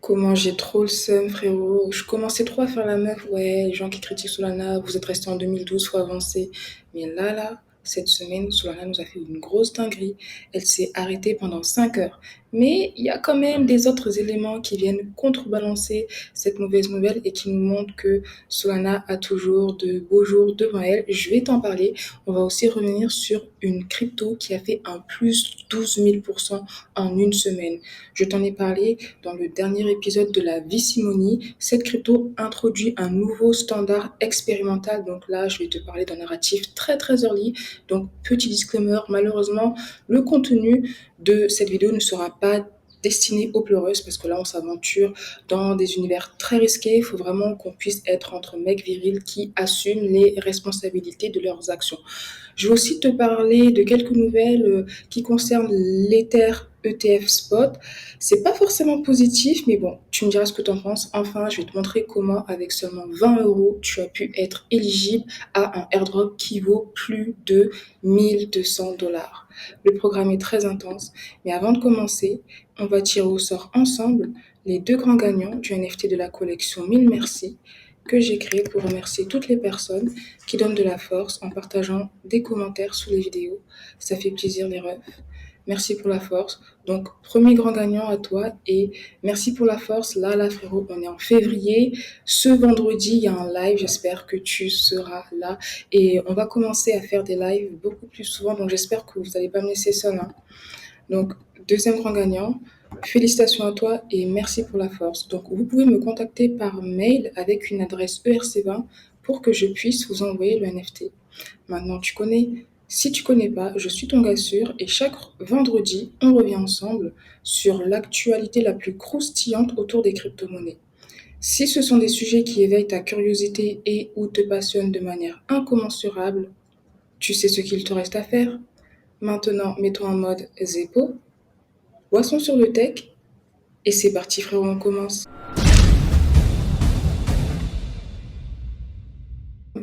Comment j'ai trop le seum, frérot. Je commençais trop à faire la meuf. Ouais, les gens qui critiquent Solana, vous êtes resté en 2012, faut avancer. Mais là, cette semaine, Solana nous a fait une grosse dinguerie. Elle s'est arrêtée pendant 5 heures. Mais il y a quand même des autres éléments qui viennent contrebalancer cette mauvaise nouvelle et qui nous montrent que Solana a toujours de beaux jours devant elle. Je vais t'en parler. On va aussi revenir sur une crypto qui a fait un plus 12 000% en une semaine. Je t'en ai parlé dans le dernier épisode de la Vicimonie. Cette crypto introduit un nouveau standard expérimental. Donc là, je vais te parler d'un narratif très très early. Donc petit disclaimer, malheureusement, le contenu de cette vidéo ne sera pas destiné aux pleureuses parce que là on s'aventure dans des univers très risqués. Il faut vraiment qu'on puisse être entre mecs virils qui assument les responsabilités de leurs actions. Je vais aussi te parler de quelques nouvelles qui concernent l'Ether ETF Spot. C'est pas forcément positif, mais bon, tu me diras ce que tu en penses. Enfin, je vais te montrer comment, avec seulement 20 euros, tu as pu être éligible à un airdrop qui vaut plus de 1200 $. Le programme est très intense, mais avant de commencer, on va tirer au sort ensemble les deux grands gagnants du NFT de la collection 1000 Merci que j'ai créé pour remercier toutes les personnes qui donnent de la force en partageant des commentaires sous les vidéos. Ça fait plaisir les refs. Merci pour la force. Donc, premier grand gagnant à toi et merci pour la force. Là, frérot, on est en février. Ce vendredi, il y a un live. J'espère que tu seras là et on va commencer à faire des lives beaucoup plus souvent. Donc, j'espère que vous n'allez pas me laisser seul, hein. Donc, deuxième grand gagnant, félicitations à toi et merci pour la force. Donc, vous pouvez me contacter par mail avec une adresse ERC20 pour que je puisse vous envoyer le NFT. Maintenant, tu connais. Si tu connais pas, je suis ton gars sûr et chaque vendredi, on revient ensemble sur l'actualité la plus croustillante autour des crypto-monnaies. Si ce sont des sujets qui éveillent ta curiosité et ou te passionnent de manière incommensurable, tu sais ce qu'il te reste à faire. Maintenant, mets-toi en mode Zeppo, boisson sur le tech, et c'est parti frérot, on commence.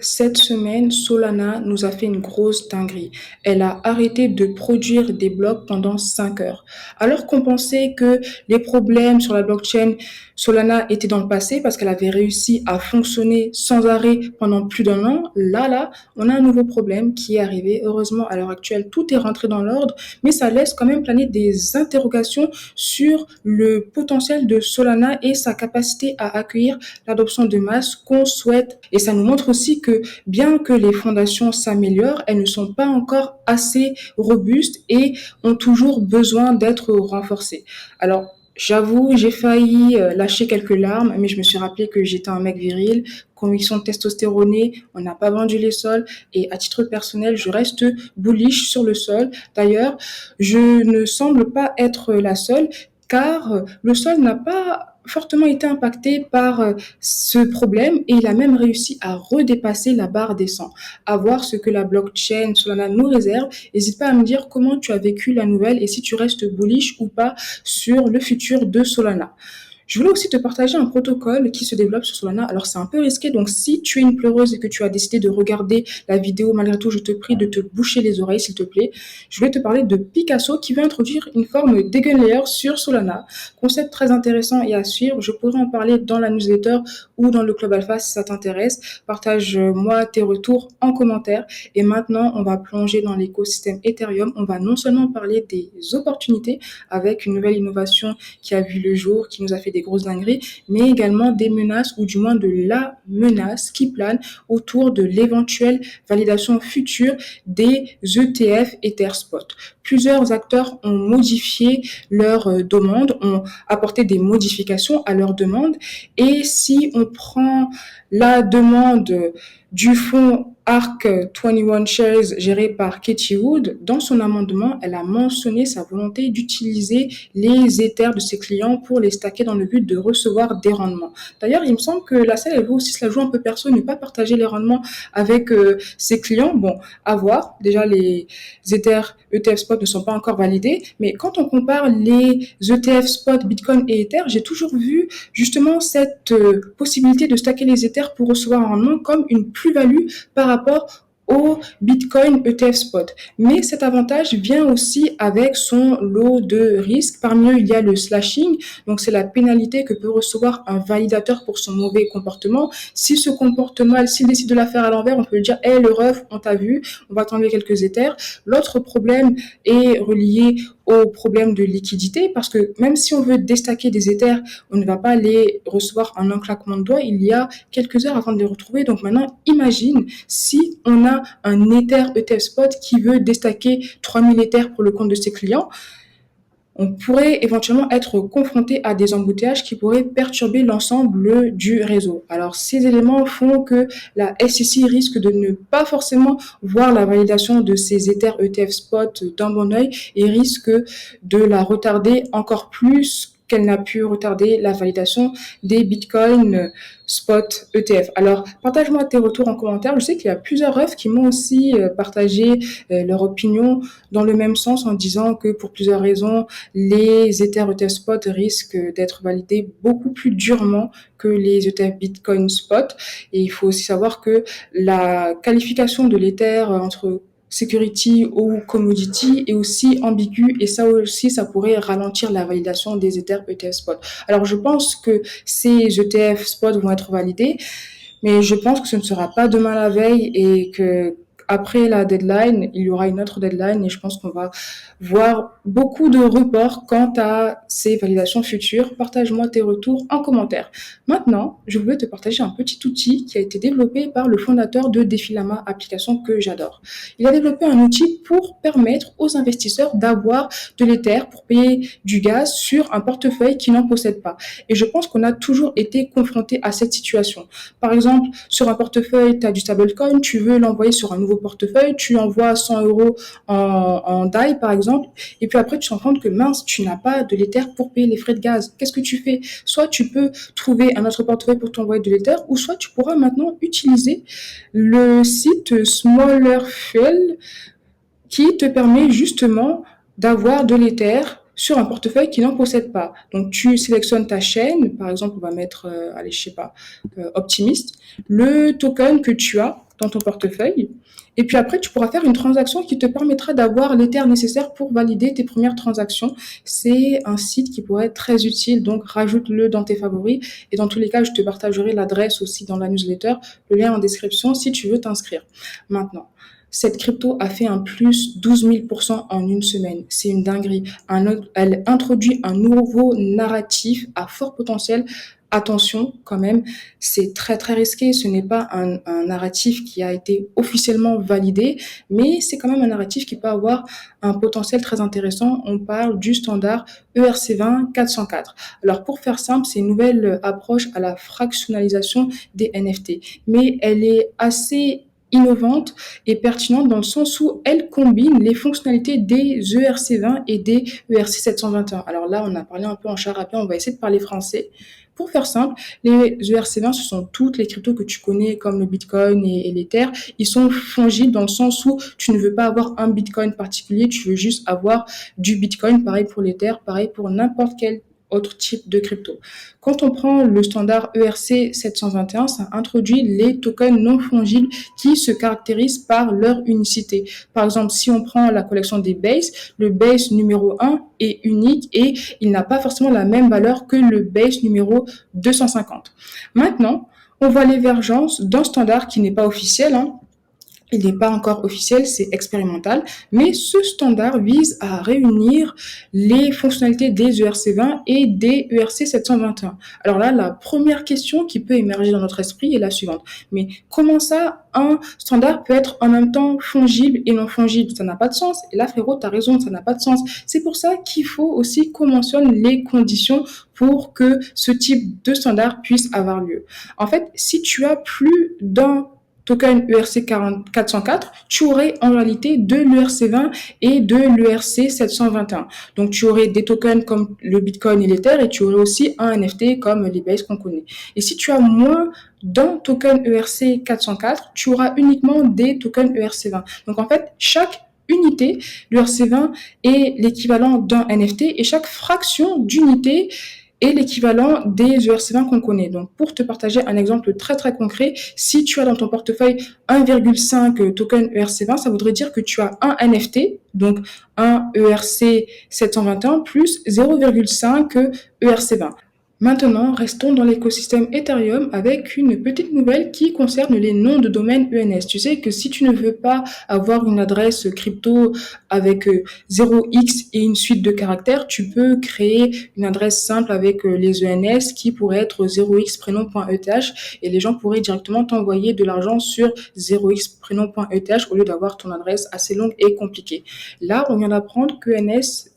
Cette semaine, Solana nous a fait une grosse dinguerie. Elle a arrêté de produire des blocs pendant 5 heures. Alors qu'on pensait que les problèmes sur la blockchain Solana étaient dans le passé parce qu'elle avait réussi à fonctionner sans arrêt pendant plus d'un an, là, on a un nouveau problème qui est arrivé. Heureusement, à l'heure actuelle, tout est rentré dans l'ordre, mais ça laisse quand même planer des interrogations sur le potentiel de Solana et sa capacité à accueillir l'adoption de masse qu'on souhaite. Et ça nous montre aussi que bien que les fondations s'améliorent, elles ne sont pas encore assez robustes et ont toujours besoin d'être renforcées. Alors, j'avoue, j'ai failli lâcher quelques larmes, mais je me suis rappelé que j'étais un mec viril, conviction testostéronée, on n'a pas vendu les sols et à titre personnel, je reste bullish sur le sol. D'ailleurs, je ne semble pas être la seule car le sol n'a pas fortement été impacté par ce problème et il a même réussi à redépasser la barre des 100. À voir ce que la blockchain Solana nous réserve. N'hésite pas à me dire comment tu as vécu la nouvelle et si tu restes bullish ou pas sur le futur de Solana. Je voulais aussi te partager un protocole qui se développe sur Solana. Alors, c'est un peu risqué. Donc, si tu es une pleureuse et que tu as décidé de regarder la vidéo, malgré tout, je te prie de te boucher les oreilles, s'il te plaît. Je voulais te parler de Picasso qui veut introduire une forme d'Eigen Layer sur Solana. Concept très intéressant et à suivre. Je pourrais en parler dans la newsletter ou dans le Club Alpha si ça t'intéresse. Partage-moi tes retours en commentaire. Et maintenant, on va plonger dans l'écosystème Ethereum. On va non seulement parler des opportunités avec une nouvelle innovation qui a vu le jour, qui nous a fait des grosses dingueries, mais également des menaces ou du moins de la menace qui plane autour de l'éventuelle validation future des ETF EtherSpot. Plusieurs acteurs ont modifié leurs demandes, ont apporté des modifications à leurs demandes et si on prend la demande du fonds ARK 21 Shares géré par Katie Wood, dans son amendement, elle a mentionné sa volonté d'utiliser les Ethers de ses clients pour les stacker dans le but de recevoir des rendements. D'ailleurs, il me semble que la salle, elle veut aussi se la jouer un peu perso, ne pas partager les rendements avec ses clients. Bon, à voir. Déjà, les Ethers ETF Spot ne sont pas encore validés, mais quand on compare les ETF Spot, Bitcoin et Ether, j'ai toujours vu justement cette possibilité de stacker les Ethers pour recevoir un rendement comme une plus-value par rapport au Bitcoin ETF Spot. Mais cet avantage vient aussi avec son lot de risques. Parmi eux, il y a le slashing, donc c'est la pénalité que peut recevoir un validateur pour son mauvais comportement. S'il se comporte mal, s'il décide de la faire à l'envers, on peut lui dire « Hey, le ref, on t'a vu, on va t'enlever quelques Ethers ». L'autre problème est relié au problème de liquidité, parce que même si on veut déstacker des Ethers, on ne va pas les recevoir en un claquement de doigts, il y a quelques heures avant de les retrouver. Donc maintenant, imagine si on a un Ether ETF Spot qui veut déstacker 3000 Ethers pour le compte de ses clients, on pourrait éventuellement être confronté à des embouteillages qui pourraient perturber l'ensemble du réseau. Alors, ces éléments font que la SEC risque de ne pas forcément voir la validation de ces Ethers ETF Spot d'un bon œil et risque de la retarder encore plus qu'elle n'a pu retarder la validation des Bitcoin Spot ETF. Alors, partage-moi tes retours en commentaire. Je sais qu'il y a plusieurs refs qui m'ont aussi partagé leur opinion dans le même sens en disant que pour plusieurs raisons, les Ether ETF Spot risquent d'être validés beaucoup plus durement que les ETF Bitcoin Spot. Et il faut aussi savoir que la qualification de l'Ether entre security ou commodity est aussi ambigu et ça aussi, ça pourrait ralentir la validation des Ether ETF Spot. Alors, je pense que ces ETF Spot vont être validés, mais je pense que ce ne sera pas demain la veille et que après la deadline, il y aura une autre deadline et je pense qu'on va voir beaucoup de reports quant à ces validations futures. Partage-moi tes retours en commentaire. Maintenant, je voulais te partager un petit outil qui a été développé par le fondateur de Defilama, application que j'adore. Il a développé un outil pour permettre aux investisseurs d'avoir de l'Ether pour payer du gaz sur un portefeuille qui n'en possède pas. Et je pense qu'on a toujours été confronté à cette situation. Par exemple, sur un portefeuille, tu as du stablecoin, tu veux l'envoyer sur un nouveau portefeuille, tu envoies 100 euros en DAI, par exemple, et puis après, tu te rends compte que mince, tu n'as pas de l'Ether pour payer les frais de gaz. Qu'est-ce que tu fais? Soit tu peux trouver un autre portefeuille pour t'envoyer de l'Ether, ou soit tu pourras maintenant utiliser le site Smallerfell qui te permet justement d'avoir de l'Ether sur un portefeuille qui n'en possède pas. Donc, tu sélectionnes ta chaîne, par exemple, on va mettre, allez, je sais pas, Optimist, le token que tu as dans ton portefeuille, et puis après, tu pourras faire une transaction qui te permettra d'avoir l'Ether nécessaire pour valider tes premières transactions. C'est un site qui pourrait être très utile, donc rajoute-le dans tes favoris, et dans tous les cas, je te partagerai l'adresse aussi dans la newsletter, le lien en description si tu veux t'inscrire. Maintenant, cette crypto a fait un plus 12 000% en une semaine. C'est une dinguerie. Elle introduit un nouveau narratif à fort potentiel. Attention, quand même, c'est très très risqué. Ce n'est pas un narratif qui a été officiellement validé, mais c'est quand même un narratif qui peut avoir un potentiel très intéressant. On parle du standard ERC20 404. Alors, pour faire simple, c'est une nouvelle approche à la fractionnalisation des NFT, mais elle est assez innovante et pertinente dans le sens où elle combine les fonctionnalités des ERC20 et des ERC721. Alors là, on a parlé un peu en charabia, on va essayer de parler français. Pour faire simple, les ERC20, ce sont toutes les cryptos que tu connais comme le Bitcoin et l'Ether. Ils sont fongibles dans le sens où tu ne veux pas avoir un Bitcoin particulier, tu veux juste avoir du Bitcoin, pareil pour l'Ether, pareil pour n'importe quel autre type de crypto. Quand on prend le standard ERC 721, ça introduit les tokens non fongibles qui se caractérisent par leur unicité. Par exemple, si on prend la collection des Base, le Base numéro 1 est unique et il n'a pas forcément la même valeur que le Base numéro 250. Maintenant, on voit l'émergence d'un standard qui n'est pas officiel, Il n'est pas encore officiel, c'est expérimental, mais ce standard vise à réunir les fonctionnalités des ERC20 et des ERC 721. Alors là, la première question qui peut émerger dans notre esprit est la suivante. Mais comment ça, un standard peut être en même temps fongible et non fongible? Ça n'a pas de sens. Et là, frérot, tu as raison, ça n'a pas de sens. C'est pour ça qu'il faut aussi qu'on mentionne les conditions pour que ce type de standard puisse avoir lieu. En fait, si tu as plus d'un token ERC 404, tu aurais en réalité de l'ERC20 et de l'ERC 721. Donc, tu aurais des tokens comme le Bitcoin et l'Ether et tu aurais aussi un NFT comme les Base qu'on connaît. Et si tu as moins d'un token ERC 404, tu auras uniquement des tokens ERC20. Donc, en fait, chaque unité, l'ERC20 est l'équivalent d'un NFT et chaque fraction d'unité et l'équivalent des ERC20 qu'on connaît. Donc, pour te partager un exemple très très concret, si tu as dans ton portefeuille 1,5 token ERC20, ça voudrait dire que tu as un NFT, donc un ERC 721 plus 0,5 ERC20. Maintenant, restons dans l'écosystème Ethereum avec une petite nouvelle qui concerne les noms de domaine ENS. Tu sais que si tu ne veux pas avoir une adresse crypto avec 0x et une suite de caractères, tu peux créer une adresse simple avec les ENS qui pourrait être 0x prénom.eth et les gens pourraient directement t'envoyer de l'argent sur 0x prénom.eth au lieu d'avoir ton adresse assez longue et compliquée. Là, on vient d'apprendre que ENS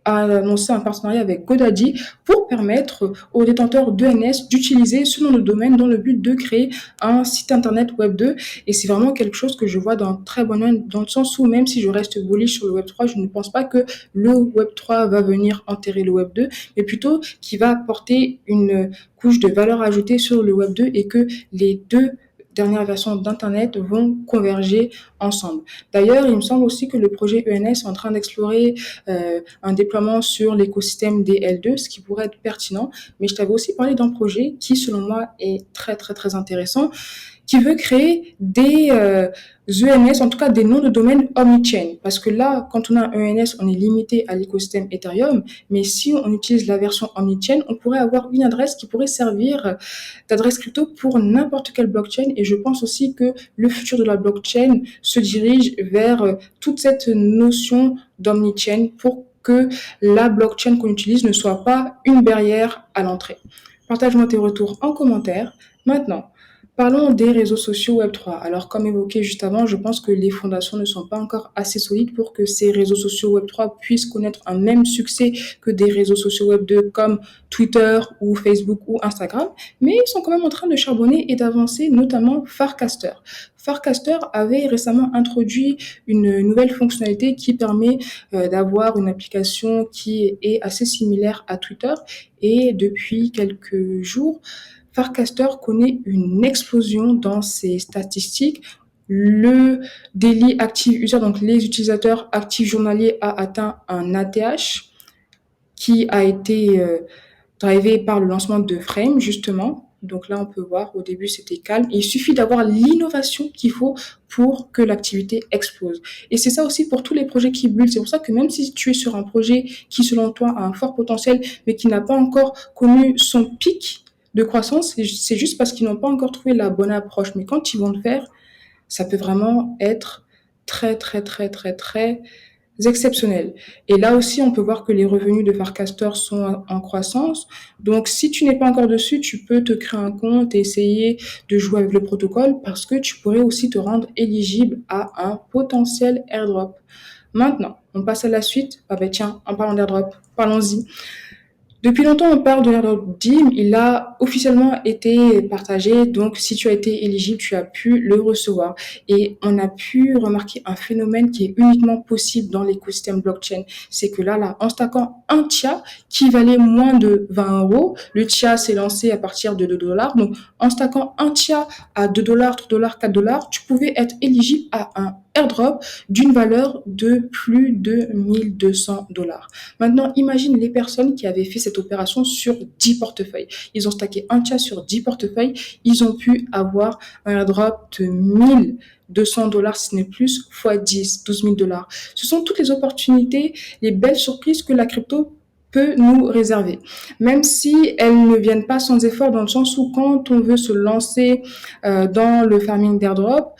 a annoncé un partenariat avec GoDaddy pour permettre aux détenteurs d'ENS d'utiliser ce nom de domaine dans le but de créer un site internet Web2. Et c'est vraiment quelque chose que je vois d'un très bon œil, dans le sens où même si je reste bullish sur le Web3, je ne pense pas que le Web3 va venir enterrer le Web2, mais plutôt qu'il va apporter une couche de valeur ajoutée sur le Web2 et que les deux dernières versions d'Internet vont converger ensemble. D'ailleurs, il me semble aussi que le projet ENS est en train d'explorer un déploiement sur l'écosystème des L2, ce qui pourrait être pertinent. Mais je t'avais aussi parlé d'un projet qui, selon moi, est très, très, très intéressant, qui veut créer des ENS, en tout cas des noms de domaine omnichain. Parce que là, quand on a un ENS, on est limité à l'écosystème Ethereum. Mais si on utilise la version omnichain, on pourrait avoir une adresse qui pourrait servir d'adresse crypto pour n'importe quelle blockchain. Et je pense aussi que le futur de la blockchain se dirige vers toute cette notion d'omnichain pour que la blockchain qu'on utilise ne soit pas une barrière à l'entrée. Partage-moi tes retours en commentaire. Maintenant, parlons des réseaux sociaux Web3. Alors, comme évoqué juste avant, je pense que les fondations ne sont pas encore assez solides pour que ces réseaux sociaux Web3 puissent connaître un même succès que des réseaux sociaux Web2 comme Twitter ou Facebook ou Instagram, mais ils sont quand même en train de charbonner et d'avancer, notamment Farcaster. Farcaster avait récemment introduit une nouvelle fonctionnalité qui permet d'avoir une application qui est assez similaire à Twitter, et depuis quelques jours, Farcaster connaît une explosion dans ses statistiques. Le daily active user, donc les utilisateurs actifs journaliers, a atteint un ATH qui a été drivé par le lancement de Frame, justement. Donc là, on peut voir, au début, c'était calme. Il suffit d'avoir l'innovation qu'il faut pour que l'activité explose. Et c'est ça aussi pour tous les projets qui bullent. C'est pour ça que même si tu es sur un projet qui, selon toi, a un fort potentiel, mais qui n'a pas encore connu son pic de croissance, c'est juste parce qu'ils n'ont pas encore trouvé la bonne approche. Mais quand ils vont le faire, ça peut vraiment être très, très, très, très, très exceptionnel. Et là aussi, on peut voir que les revenus de Farcaster sont en croissance. Donc, si tu n'es pas encore dessus, tu peux te créer un compte et essayer de jouer avec le protocole parce que tu pourrais aussi te rendre éligible à un potentiel airdrop. Maintenant, on passe à la suite. Ah ben tiens, en parlant d'airdrop, parlons-y. Depuis longtemps, on parle de l'airdrop DIM. Il a officiellement été partagé. Donc, si tu as été éligible, tu as pu le recevoir. Et on a pu remarquer un phénomène qui est uniquement possible dans l'écosystème blockchain. C'est que là, en stackant un TIA qui valait moins de 20 euros, le TIA s'est lancé à partir de 2 dollars. Donc, en stackant un TIA à 2 dollars, 3 dollars, 4 dollars, tu pouvais être éligible à un airdrop d'une valeur de plus de 1200 dollars. Maintenant, imagine les personnes qui avaient fait cette opération sur 10 portefeuilles. Ils ont stacké un TIA sur 10 portefeuilles. Ils ont pu avoir un airdrop de 1200 dollars, si ce n'est plus, fois 10, 12 000 dollars. Ce sont toutes les opportunités, les belles surprises que la crypto peut nous réserver. Même si elles ne viennent pas sans effort, dans le sens où quand on veut se lancer dans le farming d'airdrop,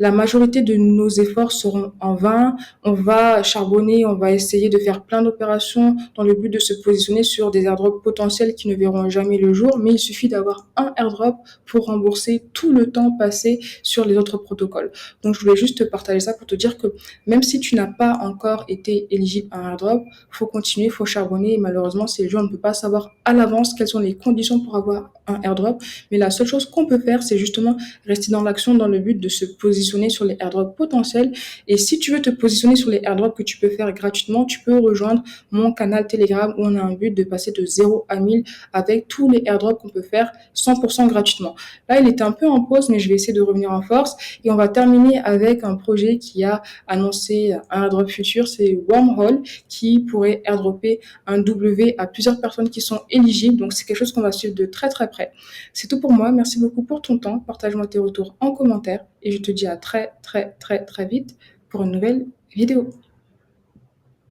la majorité de nos efforts seront en vain. On va charbonner, on va essayer de faire plein d'opérations dans le but de se positionner sur des airdrops potentiels qui ne verront jamais le jour, mais il suffit d'avoir un airdrop pour rembourser tout le temps passé sur les autres protocoles. Donc, je voulais juste te partager ça pour te dire que même si tu n'as pas encore été éligible à un airdrop, faut continuer, faut charbonner. Et malheureusement, ces jours, on ne peut pas savoir à l'avance quelles sont les conditions pour avoir un airdrop. Mais la seule chose qu'on peut faire, c'est justement rester dans l'action dans le but de se positionner positionner sur les airdrops potentiels. Et si tu veux te positionner sur les airdrops que tu peux faire gratuitement, tu peux rejoindre mon canal Telegram où on a un but de passer de 0 à 1000 avec tous les airdrops qu'on peut faire 100% gratuitement. Là, il était un peu en pause, mais je vais essayer de revenir en force. Et on va terminer avec un projet qui a annoncé un airdrop futur, c'est Wormhole, qui pourrait airdropper un W à plusieurs personnes qui sont éligibles. Donc, c'est quelque chose qu'on va suivre de très très près. C'est tout pour moi. Merci beaucoup pour ton temps. Partage-moi tes retours en commentaire et je te dis à très très très très vite pour une nouvelle vidéo.